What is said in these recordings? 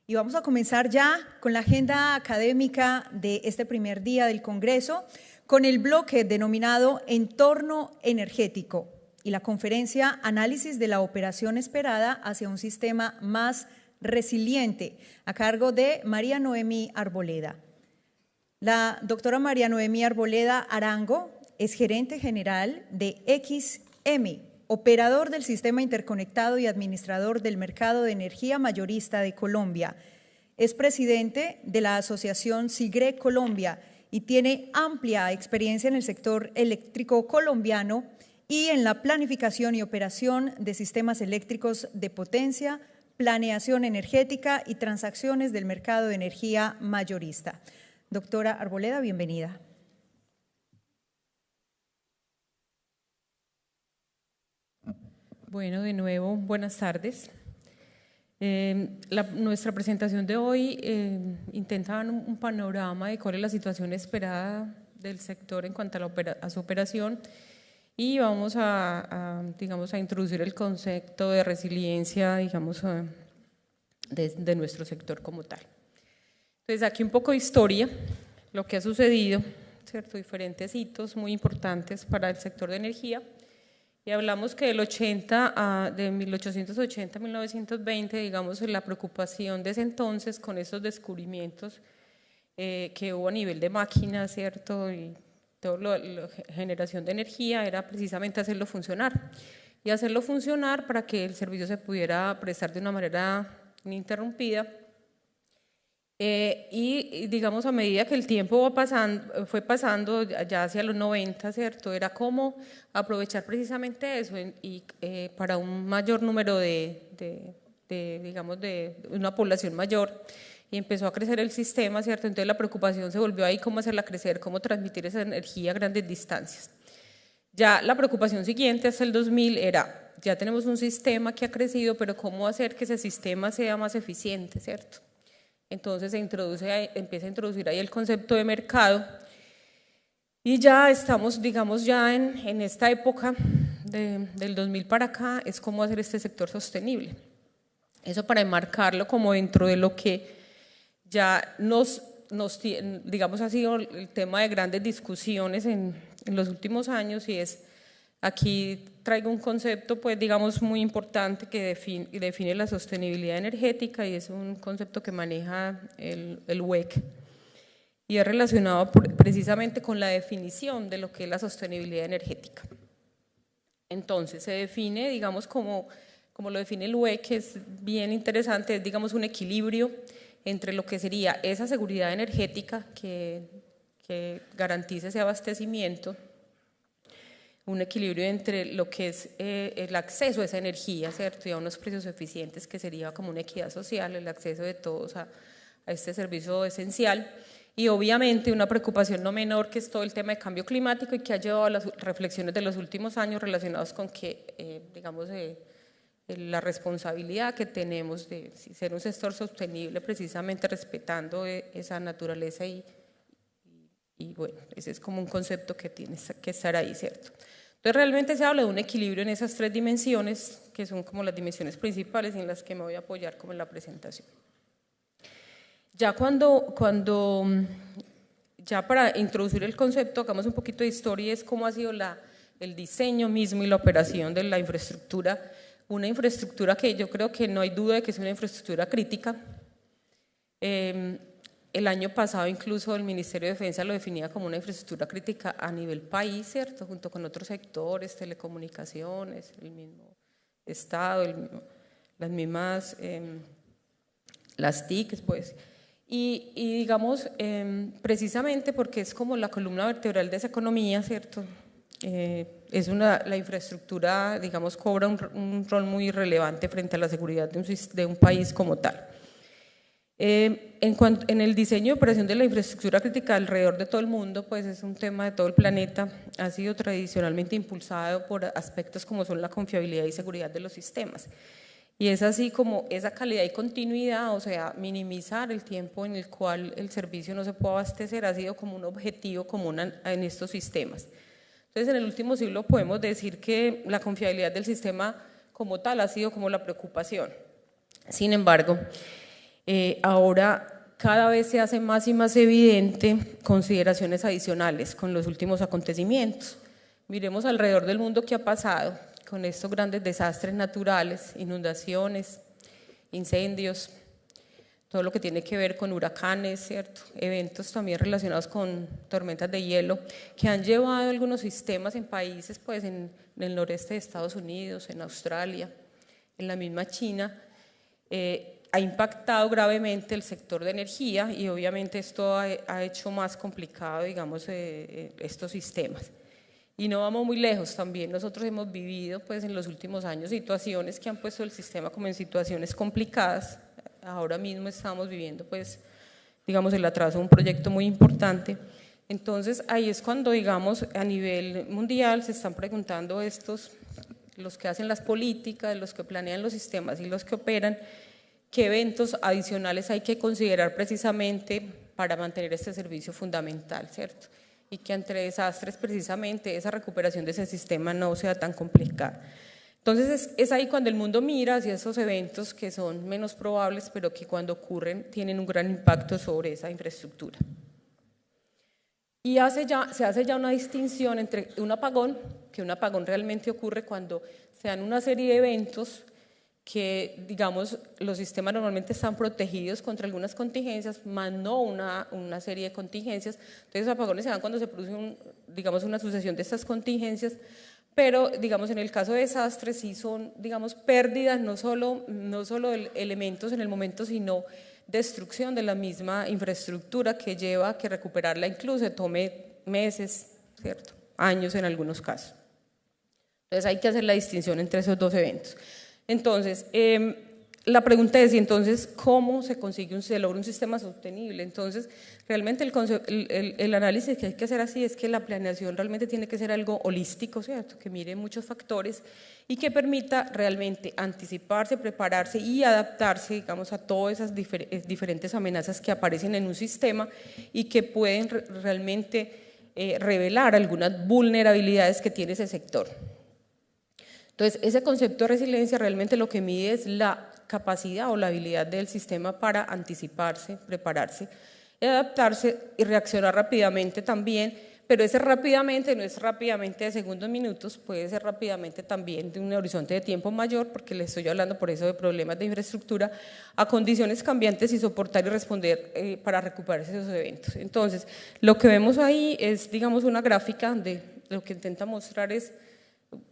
Y vamos a comenzar ya con la agenda académica de este primer día del Congreso, con el bloque denominado Entorno Energético y la conferencia Análisis de la operación esperada hacia un sistema más resiliente, a cargo de María Noemí Arboleda. La doctora María Noemí Arboleda Arango es gerente general de XM, operador del Sistema Interconectado y administrador del Mercado de Energía Mayorista de Colombia. Es presidente de la Asociación SIGRE Colombia y tiene amplia experiencia en el sector eléctrico colombiano y en la planificación y operación de sistemas eléctricos de potencia, planeación energética y transacciones del mercado de energía mayorista. Doctora Arboleda, bienvenida. Bueno, de nuevo, buenas tardes. Nuestra presentación de hoy intenta dar un panorama de cuál es la situación esperada del sector en cuanto a su operación y vamos a introducir el concepto de resiliencia, de nuestro sector como tal. Entonces, aquí un poco de historia, lo que ha sucedido, ¿cierto? Diferentes hitos muy importantes para el sector de energía. Y hablamos que de 1880 a 1920, digamos, la preocupación de ese entonces con esos descubrimientos que hubo a nivel de máquinas, ¿cierto? Y toda la generación de energía era precisamente hacerlo funcionar. Y hacerlo funcionar para que el servicio se pudiera prestar de una manera ininterrumpida. Y digamos, a medida que el tiempo fue pasando ya hacia los 90, ¿cierto? Era como aprovechar precisamente eso para un mayor número de una población mayor, y empezó a crecer el sistema, ¿cierto? Entonces la preocupación se volvió ahí, cómo hacerla crecer, cómo transmitir esa energía a grandes distancias. Ya la preocupación siguiente hasta el 2000 era, ya tenemos un sistema que ha crecido, pero cómo hacer que ese sistema sea más eficiente, ¿cierto? Entonces empieza a introducir ahí el concepto de mercado y ya estamos, digamos, ya en esta época del 2000 para acá, es cómo hacer este sector sostenible. Eso para enmarcarlo como dentro de lo que ya digamos, ha sido el tema de grandes discusiones en los últimos años, y es, aquí traigo un concepto, pues digamos, muy importante que define la sostenibilidad energética, y es un concepto que maneja el WEC, y es relacionado precisamente con la definición de lo que es la sostenibilidad energética. Entonces se define, digamos, como lo define el WEC, que es bien interesante, es, digamos, un equilibrio entre lo que sería esa seguridad energética que garantice ese abastecimiento, un equilibrio entre lo que es el acceso a esa energía, ¿cierto? Y a unos precios eficientes, que sería como una equidad social, el acceso de todos a este servicio esencial, y obviamente una preocupación no menor, que es todo el tema de cambio climático, y que ha llevado a las reflexiones de los últimos años relacionados con que, la responsabilidad que tenemos de ser un sector sostenible, precisamente respetando esa naturaleza, y bueno, ese es como un concepto que tiene que estar ahí, ¿cierto? Entonces realmente se habla de un equilibrio en esas tres dimensiones, que son como las dimensiones principales en las que me voy a apoyar como en la presentación. Ya ya para introducir el concepto, hagamos un poquito de historia, es cómo ha sido el diseño mismo y la operación de la infraestructura, una infraestructura que yo creo que no hay duda de que es una infraestructura crítica. El año pasado incluso el Ministerio de Defensa lo definía como una infraestructura crítica a nivel país, ¿cierto? Junto con otros sectores, telecomunicaciones, el mismo Estado, las mismas, las TICs, pues. Y digamos, precisamente porque es como la columna vertebral de esa economía, ¿cierto? La infraestructura, digamos, cobra un rol muy relevante frente a la seguridad de un país como tal. En el diseño y operación de la infraestructura crítica alrededor de todo el mundo, pues es un tema de todo el planeta, ha sido tradicionalmente impulsado por aspectos como son la confiabilidad y seguridad de los sistemas. Y es así como esa calidad y continuidad, o sea, minimizar el tiempo en el cual el servicio no se puede abastecer, ha sido como un objetivo común en estos sistemas. Entonces, en el último siglo podemos decir que la confiabilidad del sistema como tal ha sido como la preocupación. Sin embargo, Ahora cada vez se hace más y más evidente consideraciones adicionales con los últimos acontecimientos. Miremos alrededor del mundo qué ha pasado con estos grandes desastres naturales, inundaciones, incendios, todo lo que tiene que ver con huracanes, ¿cierto? Eventos también relacionados con tormentas de hielo que han llevado algunos sistemas en países, pues en el noreste de Estados Unidos, en Australia, en la misma China, ha impactado gravemente el sector de energía y obviamente esto ha hecho más complicado, digamos, estos sistemas. Y no vamos muy lejos también, nosotros hemos vivido pues en los últimos años situaciones que han puesto el sistema como en situaciones complicadas. Ahora mismo estamos viviendo pues digamos el atraso de un proyecto muy importante. Entonces ahí es cuando digamos a nivel mundial se están preguntando los que hacen las políticas, los que planean los sistemas y los que operan, qué eventos adicionales hay que considerar precisamente para mantener este servicio fundamental, ¿cierto? Y que entre desastres precisamente esa recuperación de ese sistema no sea tan complicada. Entonces es ahí cuando el mundo mira hacia esos eventos que son menos probables, pero que cuando ocurren tienen un gran impacto sobre esa infraestructura. Y se hace ya una distinción entre un apagón, que un apagón realmente ocurre cuando se dan una serie de eventos que, digamos, los sistemas normalmente están protegidos contra algunas contingencias, más no una serie de contingencias. Entonces, los apagones se dan cuando se produce, digamos, una sucesión de estas contingencias, pero, digamos, en el caso de desastres sí son, digamos, pérdidas, no solo de elementos en el momento, sino destrucción de la misma infraestructura que lleva a que recuperarla incluso tome meses, ¿cierto? Años en algunos casos. Entonces, hay que hacer la distinción entre esos dos eventos. Entonces, la pregunta es, ¿y entonces cómo se logra un sistema sostenible? Entonces, realmente el análisis que hay que hacer así es que la planeación realmente tiene que ser algo holístico, ¿cierto? Que mire muchos factores y que permita realmente anticiparse, prepararse y adaptarse, digamos, a todas esas diferentes amenazas que aparecen en un sistema y que pueden realmente revelar algunas vulnerabilidades que tiene ese sector. Entonces, ese concepto de resiliencia realmente lo que mide es la capacidad o la habilidad del sistema para anticiparse, prepararse, adaptarse y reaccionar rápidamente también, pero ese rápidamente no es rápidamente de segundos, minutos, puede ser rápidamente también de un horizonte de tiempo mayor, porque le estoy hablando por eso de problemas de infraestructura, a condiciones cambiantes y soportar y responder para recuperarse esos eventos. Entonces, lo que vemos ahí es, digamos, una gráfica de lo que intenta mostrar es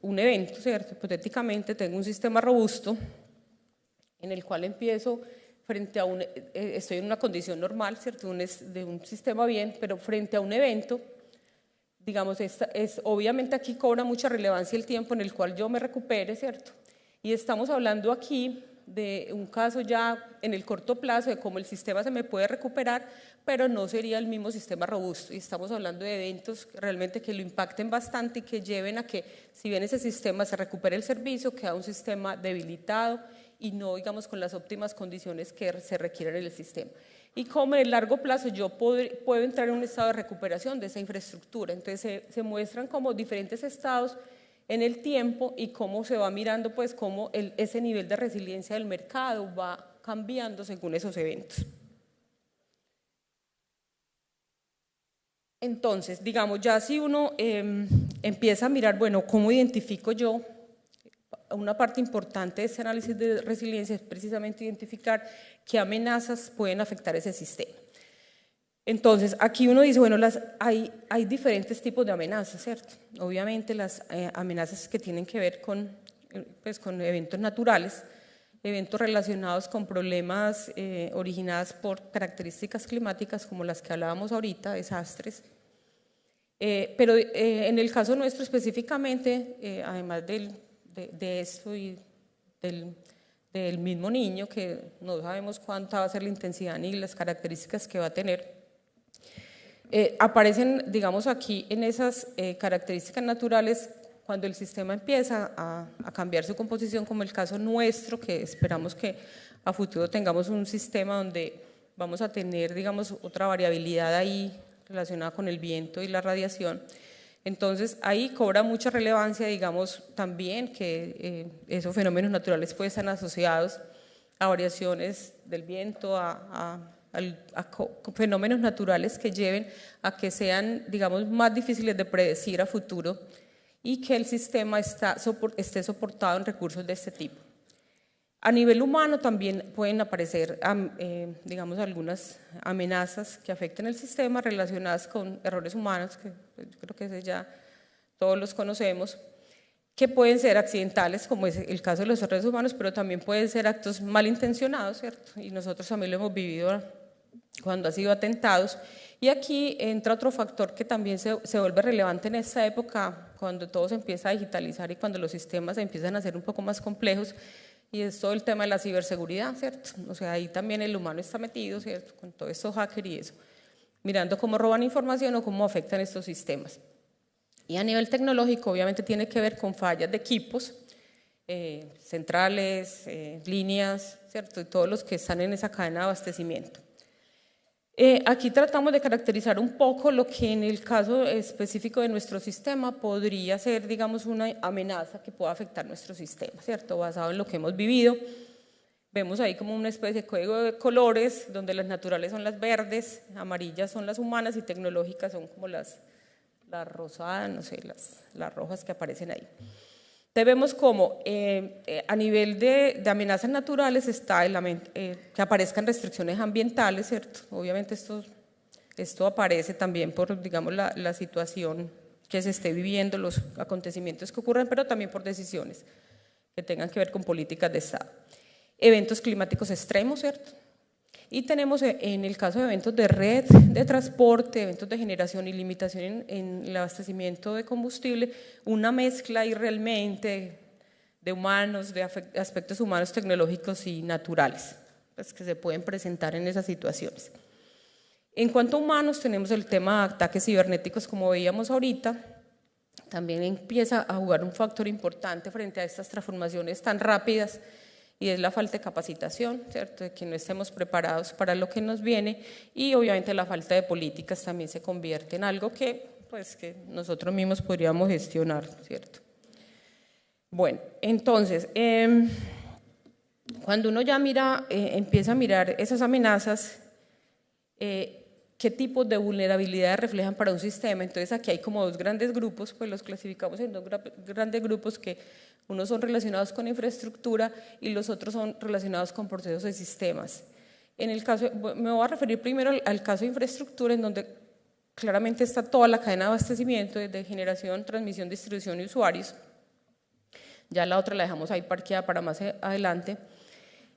un evento, ¿cierto? Hipotéticamente tengo un sistema robusto en el cual empiezo frente a estoy en una condición normal, ¿cierto? De un sistema bien, pero frente a un evento, digamos, obviamente aquí cobra mucha relevancia el tiempo en el cual yo me recupere, ¿cierto? Y estamos hablando aquí de un caso ya en el corto plazo de cómo el sistema se me puede recuperar, pero no sería el mismo sistema robusto. Y estamos hablando de eventos realmente que lo impacten bastante y que lleven a que, si bien ese sistema se recupere el servicio, queda un sistema debilitado y no, digamos, con las óptimas condiciones que se requieren en el sistema. Y como en el largo plazo yo puedo entrar en un estado de recuperación de esa infraestructura. Entonces se muestran como diferentes estados en el tiempo y cómo se va mirando, pues, cómo ese nivel de resiliencia del mercado va cambiando según esos eventos. Entonces, digamos, ya si uno empieza a mirar, bueno, ¿cómo identifico yo? Una parte importante de este análisis de resiliencia es precisamente identificar qué amenazas pueden afectar ese sistema. Entonces, aquí uno dice, bueno, hay diferentes tipos de amenazas, ¿cierto? Obviamente las amenazas que tienen que ver con eventos naturales, eventos relacionados con problemas originados por características climáticas como las que hablábamos ahorita, desastres. Pero en el caso nuestro específicamente, además de esto y del mismo niño, que no sabemos cuánta va a ser la intensidad ni las características que va a tener, aparecen, digamos, aquí en esas características naturales cuando el sistema empieza a cambiar su composición, como el caso nuestro, que esperamos que a futuro tengamos un sistema donde vamos a tener, digamos, otra variabilidad ahí relacionada con el viento y la radiación. Entonces ahí cobra mucha relevancia, digamos, también que esos fenómenos naturales pueden estar asociados a variaciones del viento a fenómenos naturales que lleven a que sean, digamos, más difíciles de predecir a futuro y que el sistema esté soportado en recursos de este tipo. A nivel humano también pueden aparecer, digamos, algunas amenazas que afecten el sistema relacionadas con errores humanos, que yo creo que ese ya todos los conocemos, que pueden ser accidentales, como es el caso de los errores humanos, pero también pueden ser actos malintencionados, ¿cierto? Y nosotros también lo hemos vivido cuando ha sido atentados. Y aquí entra otro factor que también se vuelve relevante en esta época, cuando todo se empieza a digitalizar y cuando los sistemas empiezan a ser un poco más complejos, y es todo el tema de la ciberseguridad, ¿cierto? O sea, ahí también el humano está metido, ¿cierto? Con todo esto hacker y eso, mirando cómo roban información o cómo afectan estos sistemas. Y a nivel tecnológico, obviamente tiene que ver con fallas de equipos, centrales, líneas, ¿cierto? Y todos los que están en esa cadena de abastecimiento. Aquí tratamos de caracterizar un poco lo que en el caso específico de nuestro sistema podría ser, digamos, una amenaza que pueda afectar nuestro sistema, ¿cierto? Basado en lo que hemos vivido. Vemos ahí como una especie de código de colores, donde las naturales son las verdes, amarillas son las humanas y tecnológicas son como las rosadas, no sé, las rojas que aparecen ahí. Entonces vemos como a nivel de amenazas naturales está que aparezcan restricciones ambientales, ¿cierto? Obviamente esto aparece también por, digamos, la situación que se esté viviendo, los acontecimientos que ocurren, pero también por decisiones que tengan que ver con políticas de Estado. Eventos climáticos extremos, ¿cierto? Y tenemos en el caso de eventos de red, de transporte, eventos de generación y limitación en el abastecimiento de combustible, una mezcla ahí realmente de humanos, de aspectos humanos, tecnológicos y naturales, pues, que se pueden presentar en esas situaciones. En cuanto a humanos, tenemos el tema de ataques cibernéticos, como veíamos ahorita, también empieza a jugar un factor importante frente a estas transformaciones tan rápidas, y es la falta de capacitación, ¿cierto? De que no estemos preparados para lo que nos viene, y obviamente la falta de políticas también se convierte en algo que, pues, que nosotros mismos podríamos gestionar, ¿cierto? Bueno, entonces, cuando uno ya empieza a mirar esas amenazas, qué tipos de vulnerabilidades reflejan para un sistema. Entonces aquí hay como dos grandes grupos, pues los clasificamos en dos grandes grupos, que unos son relacionados con infraestructura y los otros son relacionados con procesos de sistemas. En el caso, me voy a referir primero al caso de infraestructura, en donde claramente está toda la cadena de abastecimiento, desde generación, transmisión, distribución y usuarios. Ya la otra la dejamos ahí parqueada para más adelante.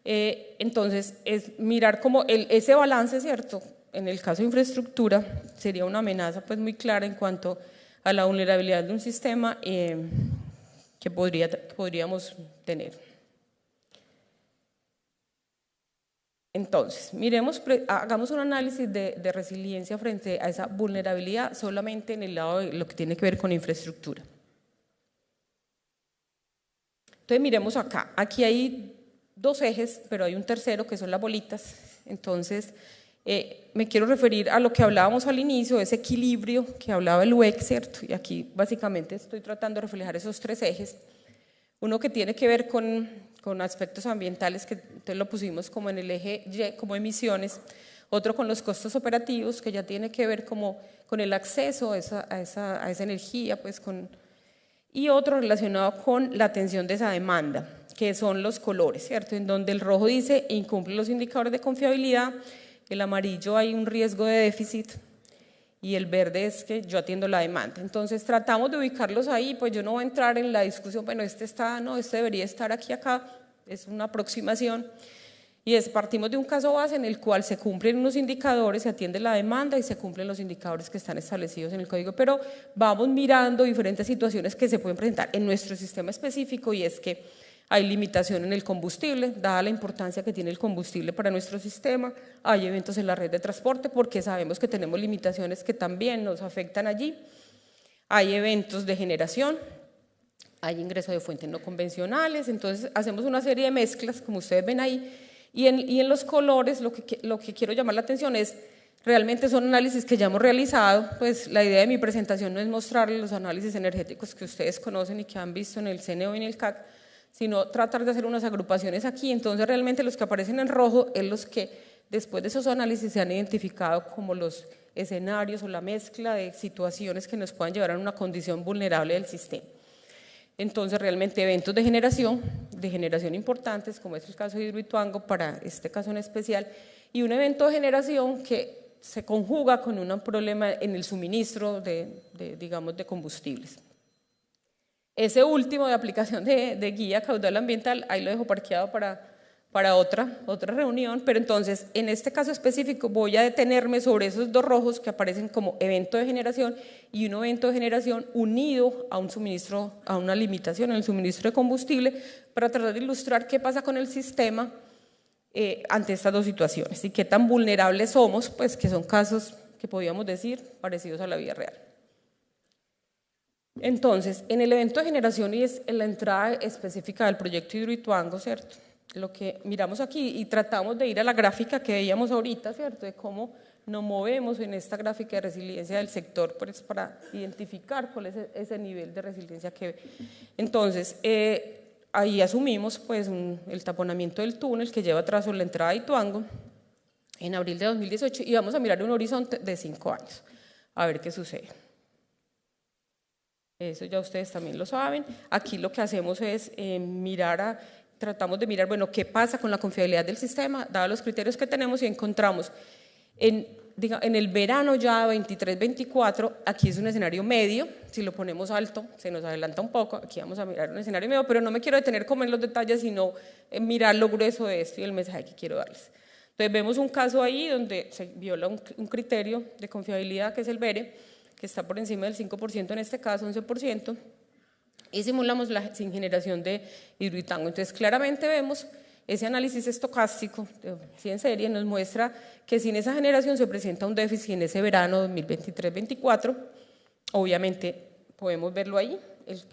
Entonces, es mirar como ese balance, ¿cierto? En el caso de infraestructura sería una amenaza, pues, muy clara en cuanto a la vulnerabilidad de un sistema que podríamos tener. Entonces, hagamos un análisis de resiliencia frente a esa vulnerabilidad solamente en el lado de lo que tiene que ver con infraestructura. Entonces, miremos acá. Aquí hay dos ejes, pero hay un tercero que son las bolitas. Entonces, me quiero referir a lo que hablábamos al inicio, ese equilibrio que hablaba el UEC, ¿cierto? Y aquí básicamente estoy tratando de reflejar esos tres ejes. Uno que tiene que ver con aspectos ambientales, que entonces lo pusimos como en el eje Y, como emisiones. Otro con los costos operativos, que ya tiene que ver como con el acceso a esa energía, pues y otro relacionado con la atención de esa demanda, que son los colores, ¿cierto? En donde el rojo dice incumple los indicadores de confiabilidad, el amarillo hay un riesgo de déficit y el verde es que yo atiendo la demanda. Entonces tratamos de ubicarlos ahí, pues yo no voy a entrar en la discusión, bueno, este debería estar aquí, acá, es una aproximación, y partimos de un caso base en el cual se cumplen unos indicadores, se atiende la demanda y se cumplen los indicadores que están establecidos en el código, pero vamos mirando diferentes situaciones que se pueden presentar en nuestro sistema específico, y es que hay limitación en el combustible, dada la importancia que tiene el combustible para nuestro sistema. Hay eventos en la red de transporte, porque sabemos que tenemos limitaciones que también nos afectan allí. Hay eventos de generación, hay ingreso de fuentes no convencionales. Entonces hacemos una serie de mezclas, como ustedes ven ahí, y en los colores lo que quiero llamar la atención es, realmente son análisis que ya hemos realizado. Pues la idea de mi presentación no es mostrarles los análisis energéticos que ustedes conocen y que han visto en el CNO y en el CAC, sino tratar de hacer unas agrupaciones aquí. Entonces realmente los que aparecen en rojo es los que después de esos análisis se han identificado como los escenarios o la mezcla de situaciones que nos puedan llevar a una condición vulnerable del sistema. Entonces realmente eventos de generación importantes, como es el caso de Hidroituango para este caso en especial, y un evento de generación que se conjuga con un problema en el suministro digamos, de combustibles. Ese último de aplicación de guía caudal ambiental, ahí lo dejo parqueado para otra reunión, pero entonces en este caso específico voy a detenerme sobre esos dos rojos que aparecen como evento de generación y un evento de generación unido a un suministro, a una limitación en el suministro de combustible, para tratar de ilustrar qué pasa con el sistema ante estas dos situaciones y qué tan vulnerables somos, pues que son casos que podríamos decir parecidos a la vida real. Entonces, en el evento de generación y es en la entrada específica del proyecto Hidroituango, ¿cierto? Lo que miramos aquí y tratamos de ir a la gráfica que veíamos ahorita, ¿cierto? De cómo nos movemos en esta gráfica de resiliencia del sector, pues, para identificar cuál es ese nivel de resiliencia que... Entonces, ahí asumimos pues, el taponamiento del túnel que lleva atrás la entrada de Ituango en abril de 2018 y vamos a mirar un horizonte de 5 años, a ver qué sucede. Eso ya ustedes también lo saben. Aquí lo que hacemos es tratamos de mirar, bueno, qué pasa con la confiabilidad del sistema, dados los criterios que tenemos, y encontramos en el verano ya 23-24, aquí es un escenario medio, si lo ponemos alto se nos adelanta un poco, aquí vamos a mirar un escenario medio, pero no me quiero detener como en los detalles, sino en mirar lo grueso de esto y el mensaje que quiero darles. Entonces vemos un caso ahí donde se viola un criterio de confiabilidad que es el BERE, que está por encima del 5%, en este caso 11%, y simulamos la sin generación de Hidroituango. Entonces claramente vemos ese análisis estocástico en serie nos muestra que sin esa generación se presenta un déficit en ese verano 2023-24, obviamente podemos verlo ahí,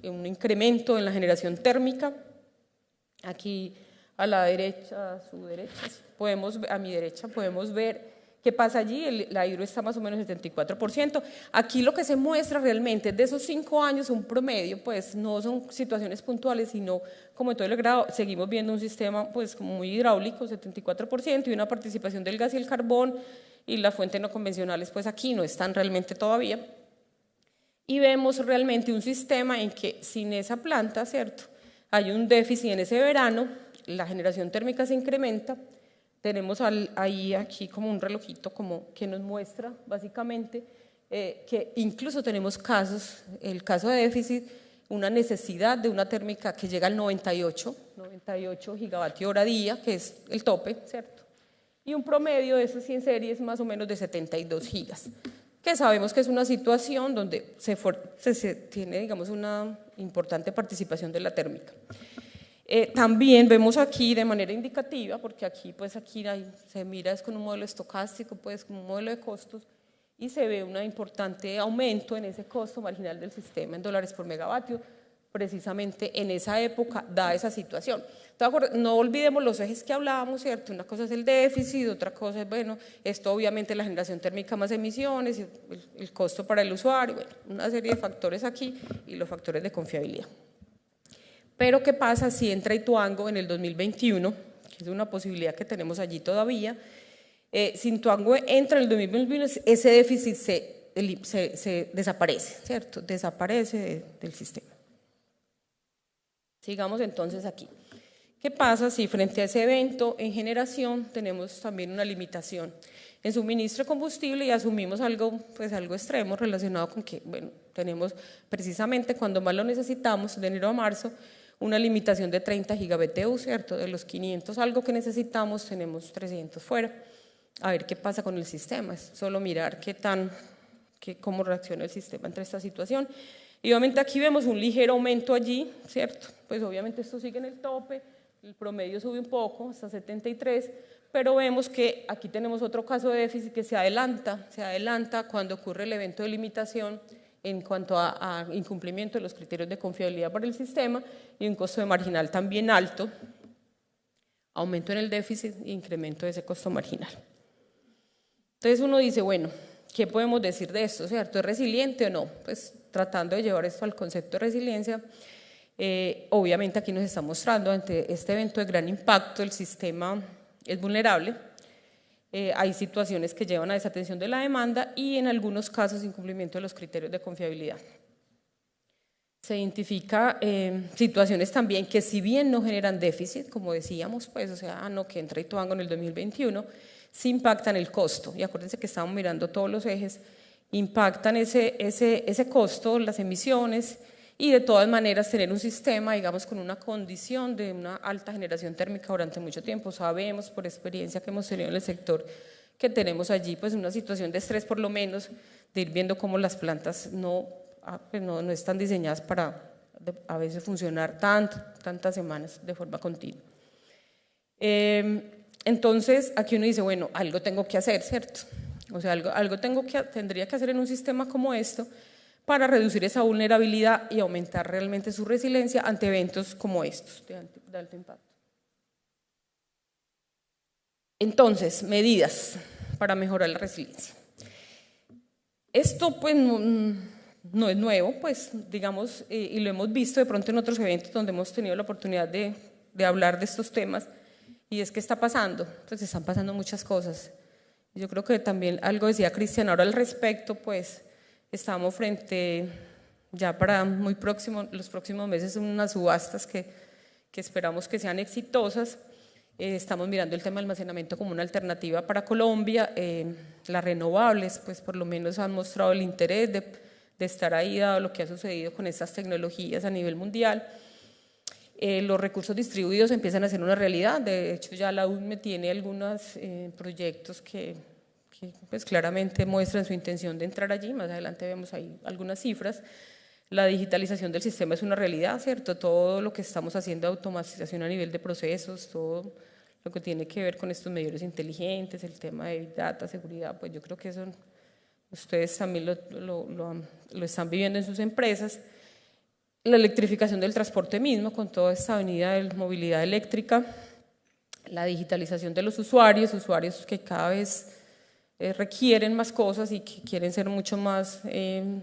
un incremento en la generación térmica, aquí a la derecha, a su derecha, a mi derecha podemos ver ¿qué pasa allí? La hidro está más o menos 74%. Aquí lo que se muestra realmente de esos 5 años, un promedio, pues no son situaciones puntuales, sino como en todo el grado, seguimos viendo un sistema pues muy hidráulico, 74%, y una participación del gas y el carbón, y las fuentes no convencionales, pues aquí no están realmente todavía. Y vemos realmente un sistema en que sin esa planta, ¿cierto? Hay un déficit en ese verano, la generación térmica se incrementa. Tenemos ahí aquí como un relojito como que nos muestra básicamente que incluso tenemos casos, el caso de déficit, una necesidad de una térmica que llega al 98 gigavatios hora día, que es el tope, ¿cierto? Y un promedio de esas 100 series más o menos de 72 gigas, que sabemos que es una situación donde se tiene, digamos, una importante participación de la térmica. También vemos aquí de manera indicativa, porque aquí se mira es con un modelo estocástico, pues con un modelo de costos, y se ve un importante aumento en ese costo marginal del sistema en dólares por megavatio, precisamente en esa época da esa situación. No olvidemos los ejes que hablábamos, ¿cierto? Una cosa es el déficit, otra cosa es, bueno, esto obviamente la generación térmica más emisiones, el costo para el usuario, bueno, una serie de factores aquí y los factores de confiabilidad. Pero ¿qué pasa si entra Ituango en el 2021? Que es una posibilidad que tenemos allí todavía. Si Ituango entra en el 2021, ese déficit se desaparece, ¿cierto? Desaparece del sistema. Sigamos entonces aquí. ¿Qué pasa si frente a ese evento en generación tenemos también una limitación en suministro de combustible y asumimos algo extremo relacionado con que, bueno, tenemos precisamente cuando más lo necesitamos, de enero a marzo, una limitación de 30 gigabtu, ¿cierto? De los 500 algo que necesitamos, tenemos 300 fuera. A ver qué pasa con el sistema, es solo mirar cómo reacciona el sistema ante esta situación. Y obviamente aquí vemos un ligero aumento allí, ¿cierto? Pues obviamente esto sigue en el tope, el promedio sube un poco, hasta 73, pero vemos que aquí tenemos otro caso de déficit que se adelanta cuando ocurre el evento de limitación en cuanto a incumplimiento de los criterios de confiabilidad para el sistema y un costo de marginal también alto, aumento en el déficit e incremento de ese costo marginal. Entonces uno dice, bueno, ¿qué podemos decir de esto? ¿Cierto? ¿Es resiliente o no? Pues tratando de llevar esto al concepto de resiliencia, Obviamente aquí nos está mostrando ante este evento de gran impacto el sistema es vulnerable, hay situaciones que llevan a desatención de la demanda y en algunos casos incumplimiento de los criterios de confiabilidad. Se identifica situaciones también que si bien no generan déficit, como decíamos, pues, o sea, no, que entra Ituango en el 2021, sí impactan el costo. Y acuérdense que estamos mirando todos los ejes, impactan ese costo, las emisiones, y de todas maneras tener un sistema, digamos, con una condición de una alta generación térmica durante mucho tiempo. Sabemos por experiencia que hemos tenido en el sector que tenemos allí pues una situación de estrés por lo menos, de ir viendo cómo las plantas no están diseñadas para a veces funcionar tantas semanas de forma continua. Entonces aquí uno dice, bueno, algo tengo que hacer, ¿cierto? O sea, algo tendría que hacer en un sistema como esto para reducir esa vulnerabilidad y aumentar realmente su resiliencia ante eventos como estos de alto impacto. Entonces, medidas para mejorar la resiliencia. Esto pues no es nuevo, pues digamos, y lo hemos visto de pronto en otros eventos donde hemos tenido la oportunidad de hablar de estos temas, y es que está pasando, pues están pasando muchas cosas. Yo creo que también algo decía Cristian ahora al respecto, pues estamos frente ya para los próximos meses unas subastas que esperamos que sean exitosas. Estamos mirando el tema del almacenamiento como una alternativa para Colombia. Las renovables, pues por lo menos han mostrado el interés de estar ahí, dado lo que ha sucedido con estas tecnologías a nivel mundial. Los recursos distribuidos empiezan a ser una realidad. De hecho, ya la UNME tiene algunos proyectos que pues claramente muestran su intención de entrar allí. Más adelante vemos ahí algunas cifras. La digitalización del sistema es una realidad, ¿cierto? Todo lo que estamos haciendo de automatización a nivel de procesos, todo lo que tiene que ver con estos medidores inteligentes, el tema de Big Data, seguridad, pues yo creo que eso ustedes también lo están viviendo en sus empresas. La electrificación del transporte mismo, con toda esta avenida de movilidad eléctrica, la digitalización de los usuarios que cada vez requieren más cosas y que quieren ser mucho más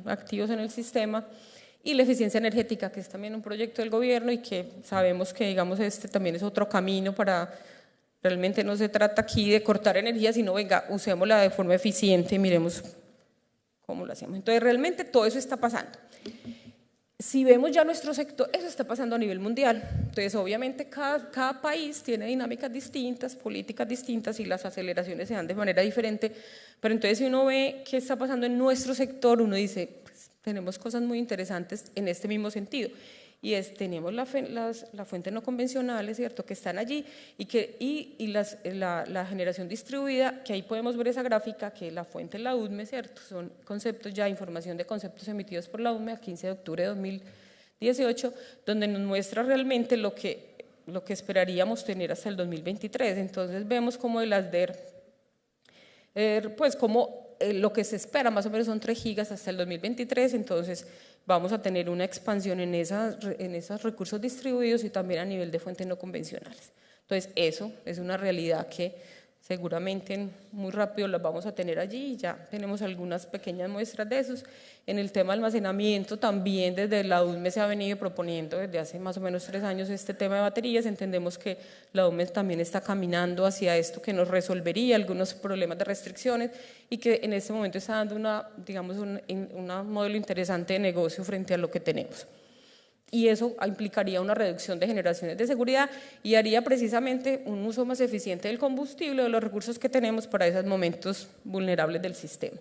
activos en el sistema, y la eficiencia energética, que es también un proyecto del gobierno y que sabemos que digamos este también es otro camino para, realmente no se trata aquí de cortar energía, sino venga, usémosla de forma eficiente y miremos cómo lo hacemos. Entonces realmente todo eso está pasando. Si vemos ya nuestro sector, eso está pasando a nivel mundial. Entonces, obviamente, cada país tiene dinámicas distintas, políticas distintas y las aceleraciones se dan de manera diferente. Pero entonces, si uno ve qué está pasando en nuestro sector, uno dice, pues, tenemos cosas muy interesantes en este mismo sentido. Y tenemos las fuentes no convencionales, ¿cierto?, que están allí, y la generación distribuida, que ahí podemos ver esa gráfica, que la fuente es la UDME, ¿cierto?, son conceptos ya, información de conceptos emitidos por la UDME a 15 de octubre de 2018, donde nos muestra realmente lo que esperaríamos tener hasta el 2023. Entonces vemos como el ASDER, pues como lo que se espera más o menos son 3 gigas hasta el 2023, entonces vamos a tener una expansión en esos recursos distribuidos y también a nivel de fuentes no convencionales. Entonces eso es una realidad que seguramente muy rápido las vamos a tener allí, ya tenemos algunas pequeñas muestras de esos. En el tema de almacenamiento también desde la UDME se ha venido proponiendo desde hace más o menos 3 años este tema de baterías. Entendemos que la UDME también está caminando hacia esto que nos resolvería algunos problemas de restricciones y que en este momento está dando un modelo interesante de negocio frente a lo que tenemos. Y eso implicaría una reducción de generaciones de seguridad y haría precisamente un uso más eficiente del combustible, de los recursos que tenemos para esos momentos vulnerables del sistema.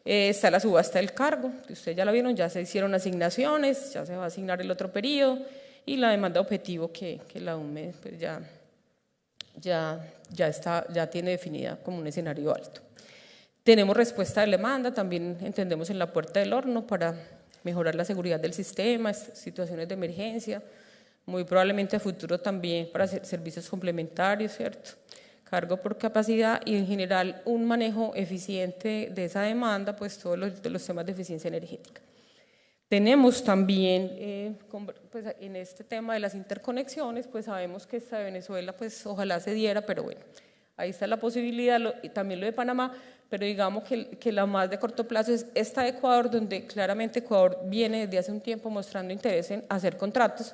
Está la subasta del cargo, que ustedes ya la vieron, ya se hicieron asignaciones, ya se va a asignar el otro periodo, y la demanda objetivo que la UNME pues ya tiene definida como un escenario alto. Tenemos respuesta de demanda, también entendemos en la puerta del horno para mejorar la seguridad del sistema, situaciones de emergencia, muy probablemente a futuro también para servicios complementarios, ¿cierto? Cargo por capacidad y en general un manejo eficiente de esa demanda, pues todos los temas de eficiencia energética. Tenemos también, pues en este tema de las interconexiones, pues sabemos que esta de Venezuela, pues ojalá se diera, pero bueno, ahí está la posibilidad, y también lo de Panamá, pero digamos que la más de corto plazo es esta de Ecuador, donde claramente Ecuador viene desde hace un tiempo mostrando interés en hacer contratos,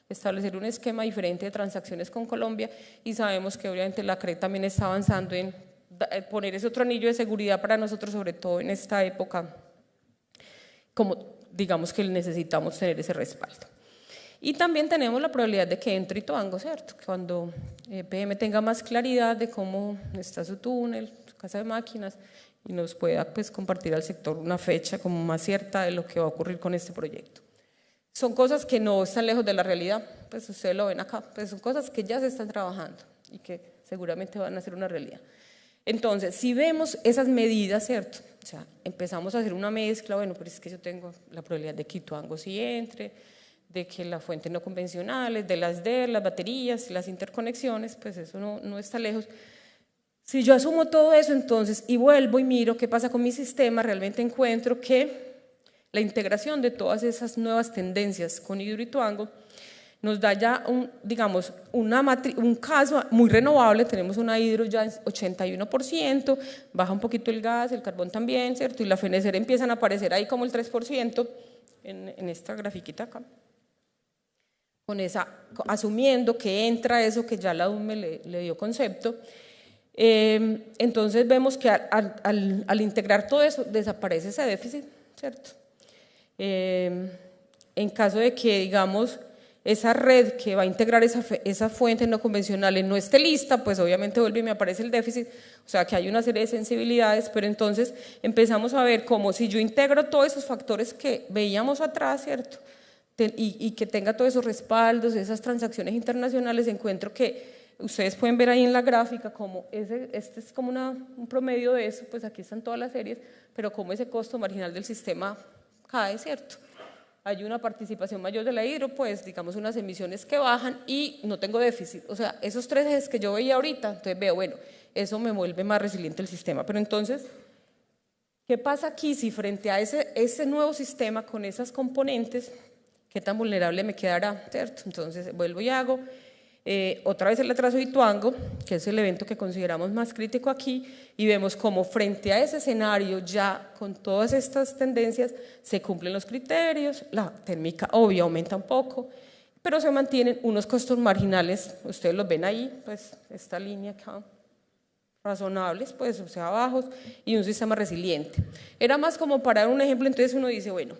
establecer un esquema diferente de transacciones con Colombia, y sabemos que obviamente la CRE también está avanzando en poner ese otro anillo de seguridad para nosotros, sobre todo en esta época, como digamos que necesitamos tener ese respaldo. Y también tenemos la probabilidad de que entre Ituango, ¿cierto? Cuando EPM tenga más claridad de cómo está su túnel, su casa de máquinas, y nos pueda pues compartir al sector una fecha como más cierta de lo que va a ocurrir con este proyecto. Son cosas que no están lejos de la realidad, pues ustedes lo ven acá, pues son cosas que ya se están trabajando y que seguramente van a ser una realidad. Entonces, si vemos esas medidas, ¿cierto? O sea, empezamos a hacer una mezcla, bueno, pero es que yo tengo la probabilidad de que Ituango sí entre, de que las fuentes no convencionales, de las DER, las baterías, las interconexiones, pues eso no está lejos. Si yo asumo todo eso entonces y vuelvo y miro qué pasa con mi sistema, realmente encuentro que la integración de todas esas nuevas tendencias con Hidroituango nos da ya digamos, un caso muy renovable. Tenemos una hidro ya en 81%, baja un poquito el gas, el carbón también, ¿cierto? Y la FENECER empiezan a aparecer ahí como el 3% en esta grafiquita acá. Con esa, asumiendo que entra eso que ya la UME le dio concepto, entonces vemos que al integrar todo eso desaparece ese déficit, ¿cierto? En caso de que, digamos, esa red que va a integrar esa fuente no convencional no esté lista, pues obviamente vuelve y me aparece el déficit, o sea que hay una serie de sensibilidades, pero entonces empezamos a ver como si yo integro todos esos factores que veíamos atrás, ¿cierto? Y que tenga todos esos respaldos, esas transacciones internacionales, encuentro que ustedes pueden ver ahí en la gráfica como este es como un promedio de eso, pues aquí están todas las series, pero como ese costo marginal del sistema cae, ¿cierto? Hay una participación mayor de la hidro, pues digamos unas emisiones que bajan y no tengo déficit, o sea, esos tres ejes que yo veía ahorita, entonces veo, bueno, eso me vuelve más resiliente el sistema, pero entonces, ¿qué pasa aquí si frente a ese nuevo sistema con esas componentes, qué tan vulnerable me quedará, ¿cierto? Entonces vuelvo y hago otra vez el atraso de Ituango, que es el evento que consideramos más crítico aquí, y vemos cómo frente a ese escenario ya con todas estas tendencias se cumplen los criterios, la térmica obvia aumenta un poco, pero se mantienen unos costos marginales, ustedes los ven ahí, pues esta línea acá, razonables, pues o sea bajos, y un sistema resiliente. Era más como para dar un ejemplo, entonces uno dice, bueno,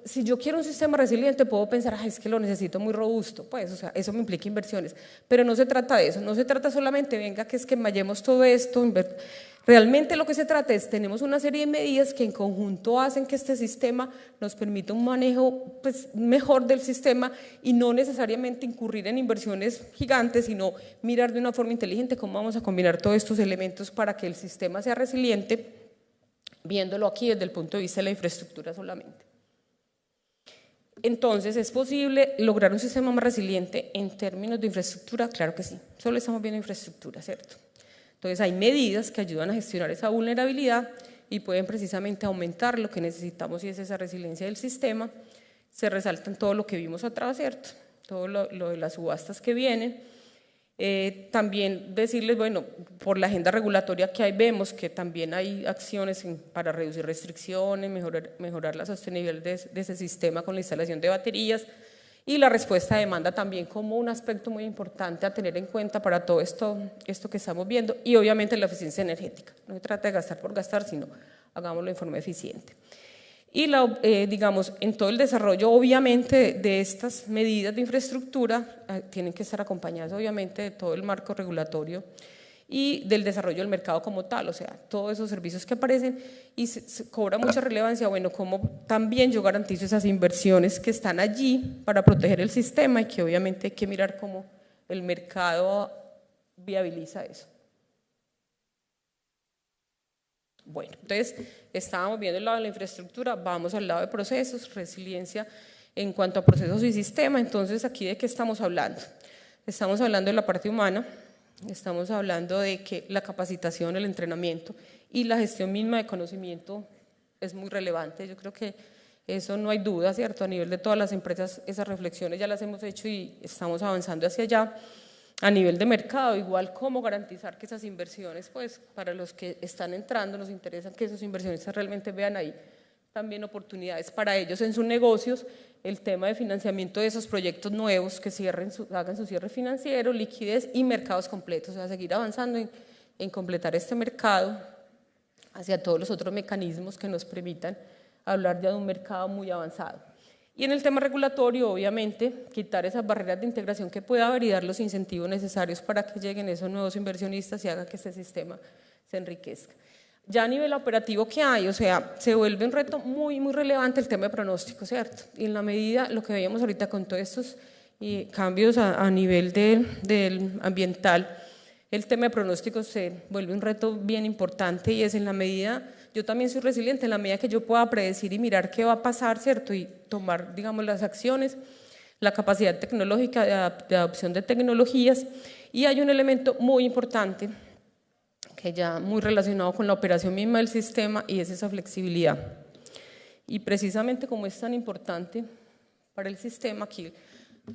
si yo quiero un sistema resiliente puedo pensar, es que lo necesito muy robusto, pues, o sea, eso me implica inversiones, pero no se trata de eso, no se trata solamente, venga, que es que mayemos todo esto, realmente lo que se trata es, tenemos una serie de medidas que en conjunto hacen que este sistema nos permita un manejo pues, mejor del sistema y no necesariamente incurrir en inversiones gigantes, sino mirar de una forma inteligente cómo vamos a combinar todos estos elementos para que el sistema sea resiliente, viéndolo aquí desde el punto de vista de la infraestructura solamente. Entonces, ¿es posible lograr un sistema más resiliente en términos de infraestructura? Claro que sí, solo estamos viendo infraestructura, ¿cierto? Entonces, hay medidas que ayudan a gestionar esa vulnerabilidad y pueden precisamente aumentar lo que necesitamos y es esa resiliencia del sistema. Se resaltan todo lo que vimos atrás, ¿cierto? Todo lo de las subastas que vienen. También decirles, bueno, por la agenda regulatoria que hay, vemos que también hay acciones para reducir restricciones, mejorar la sostenibilidad de ese sistema con la instalación de baterías y la respuesta a demanda también como un aspecto muy importante a tener en cuenta para todo esto que estamos viendo y obviamente la eficiencia energética. No se trata de gastar por gastar, sino hagámoslo de forma eficiente. Y digamos, en todo el desarrollo obviamente de estas medidas de infraestructura tienen que estar acompañadas obviamente de todo el marco regulatorio y del desarrollo del mercado como tal, o sea, todos esos servicios que aparecen y se cobra mucha relevancia, bueno, como también yo garantizo esas inversiones que están allí para proteger el sistema y que obviamente hay que mirar cómo el mercado viabiliza eso. Bueno, entonces estábamos viendo el lado de la infraestructura, vamos al lado de procesos, resiliencia en cuanto a procesos y sistema. Entonces, ¿aquí de qué estamos hablando? Estamos hablando de la parte humana, estamos hablando de que la capacitación, el entrenamiento y la gestión misma de conocimiento es muy relevante. Yo creo que eso no hay duda, ¿cierto? A nivel de todas las empresas, esas reflexiones ya las hemos hecho y estamos avanzando hacia allá. a nivel de mercado, igual cómo garantizar que esas inversiones, pues para los que están entrando nos interesa que esos inversionistas realmente vean ahí también oportunidades para ellos en sus negocios, el tema de financiamiento de esos proyectos nuevos que hagan su cierre financiero, liquidez y mercados completos, o sea, seguir avanzando en completar este mercado hacia todos los otros mecanismos que nos permitan hablar ya de un mercado muy avanzado. Y en el tema regulatorio, obviamente, quitar esas barreras de integración que pueda haber y dar los incentivos necesarios para que lleguen esos nuevos inversionistas y haga que este sistema se enriquezca. Ya a nivel operativo, ¿qué hay? O sea, se vuelve un reto muy, muy relevante el tema de pronóstico, ¿cierto? Y en la medida, lo que veíamos ahorita con todos estos cambios a nivel del ambiental, el tema de pronóstico se vuelve un reto bien importante y es en la medida, yo también soy resiliente, en la medida que yo pueda predecir y mirar qué va a pasar, ¿cierto? Y tomar, digamos, las acciones, la capacidad tecnológica de adopción de tecnologías. Y hay un elemento muy importante que ya muy relacionado con la operación misma del sistema y es esa flexibilidad. Y precisamente como es tan importante para el sistema, aquí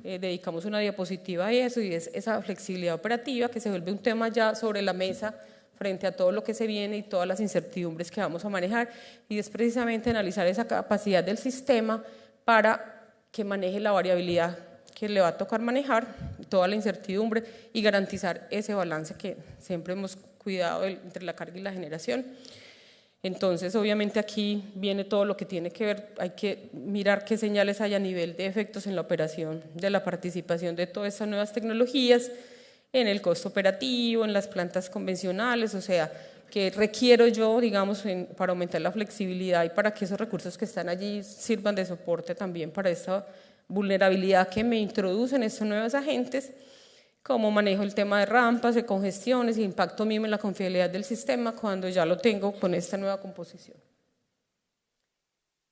dedicamos una diapositiva a eso y es esa flexibilidad operativa que se vuelve un tema ya sobre la mesa frente a todo lo que se viene y todas las incertidumbres que vamos a manejar y es precisamente analizar esa capacidad del sistema para que maneje la variabilidad que le va a tocar manejar, toda la incertidumbre y garantizar ese balance que siempre hemos cuidado entre la carga y la generación. Entonces, obviamente aquí viene todo lo que tiene que ver, hay que mirar qué señales hay a nivel de efectos en la operación de la participación de todas estas nuevas tecnologías, en el costo operativo, en las plantas convencionales, o sea, que requiero yo, digamos, para aumentar la flexibilidad y para que esos recursos que están allí sirvan de soporte también para esta vulnerabilidad que me introducen estos nuevos agentes, cómo manejo el tema de rampas, de congestiones y impacto mismo en la confiabilidad del sistema cuando ya lo tengo con esta nueva composición.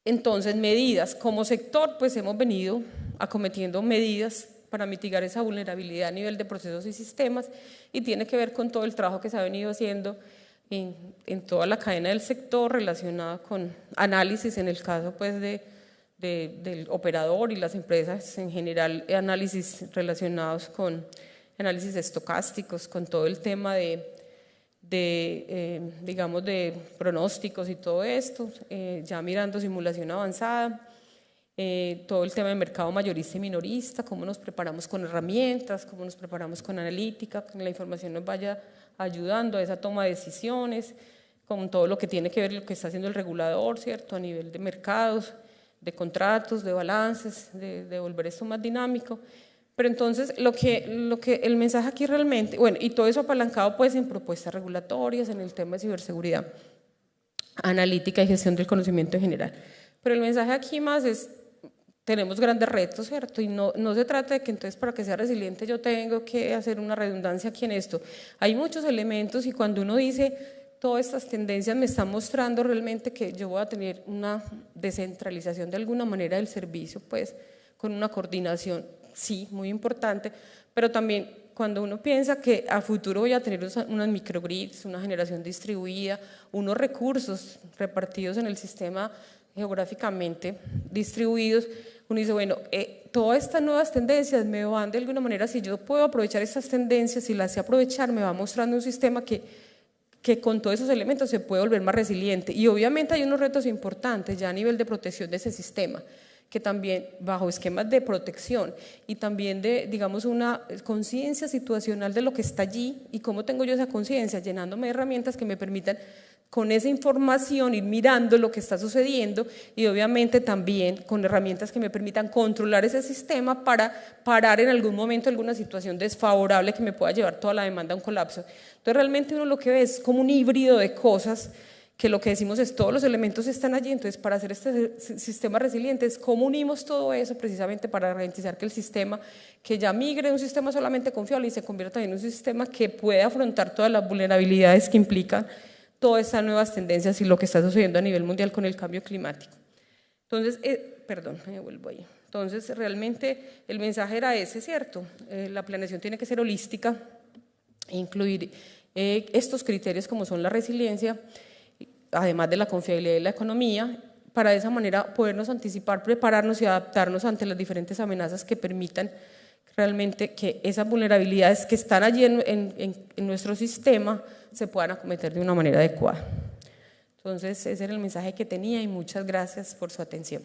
Entonces, medidas. Como sector, pues hemos venido acometiendo medidas para mitigar esa vulnerabilidad a nivel de procesos y sistemas y tiene que ver con todo el trabajo que se ha venido haciendo en toda la cadena del sector relacionado con análisis, en el caso pues del operador y las empresas en general, análisis relacionados con análisis estocásticos, con todo el tema digamos, de pronósticos y todo esto, ya mirando simulación avanzada, todo el tema de mercado mayorista y minorista, cómo nos preparamos con herramientas, cómo nos preparamos con analítica, que la información nos vaya ayudando a esa toma de decisiones, con todo lo que tiene que ver lo que está haciendo el regulador, ¿cierto? A nivel de mercados, de contratos, de balances, de volver esto más dinámico. Pero entonces lo que el mensaje aquí realmente, bueno, y todo eso apalancado pues en propuestas regulatorias, en el tema de ciberseguridad, analítica y gestión del conocimiento en general. Pero el mensaje aquí más es, tenemos grandes retos, ¿cierto? Y no se trata de que entonces para que sea resiliente yo tengo que hacer una redundancia aquí en esto. Hay muchos elementos y cuando uno dice todas estas tendencias me están mostrando realmente que yo voy a tener una descentralización de alguna manera del servicio, pues con una coordinación, sí, muy importante, pero también cuando uno piensa que a futuro voy a tener unas microgrids, una generación distribuida, unos recursos repartidos en el sistema geográficamente distribuidos, uno dice, bueno, todas estas nuevas tendencias me van de alguna manera, si yo puedo aprovechar estas tendencias, si las sé aprovechar, me va mostrando un sistema que con todos esos elementos se puede volver más resiliente. Y obviamente hay unos retos importantes ya a nivel de protección de ese sistema, que también bajo esquemas de protección y también de, digamos, una conciencia situacional de lo que está allí y cómo tengo yo esa conciencia, llenándome de herramientas que me permitan con esa información ir mirando lo que está sucediendo y obviamente también con herramientas que me permitan controlar ese sistema para parar en algún momento alguna situación desfavorable que me pueda llevar toda la demanda a un colapso. Entonces realmente uno lo que ve es como un híbrido de cosas que lo que decimos es todos los elementos están allí, entonces para hacer este sistema resiliente es cómo unimos todo eso precisamente para garantizar que el sistema que ya migre de un sistema solamente confiable y se convierta en un sistema que pueda afrontar todas las vulnerabilidades que implican todas estas nuevas tendencias y lo que está sucediendo a nivel mundial con el cambio climático. Entonces, perdón, me vuelvo ahí. Entonces, realmente el mensaje era ese, ¿cierto? La planeación tiene que ser holística, incluir estos criterios como son la resiliencia, además de la confiabilidad y la economía, para de esa manera podernos anticipar, prepararnos y adaptarnos ante las diferentes amenazas que permitan realmente que esas vulnerabilidades que están allí en nuestro sistema se puedan acometer de una manera adecuada. Entonces, ese era el mensaje que tenía y muchas gracias por su atención.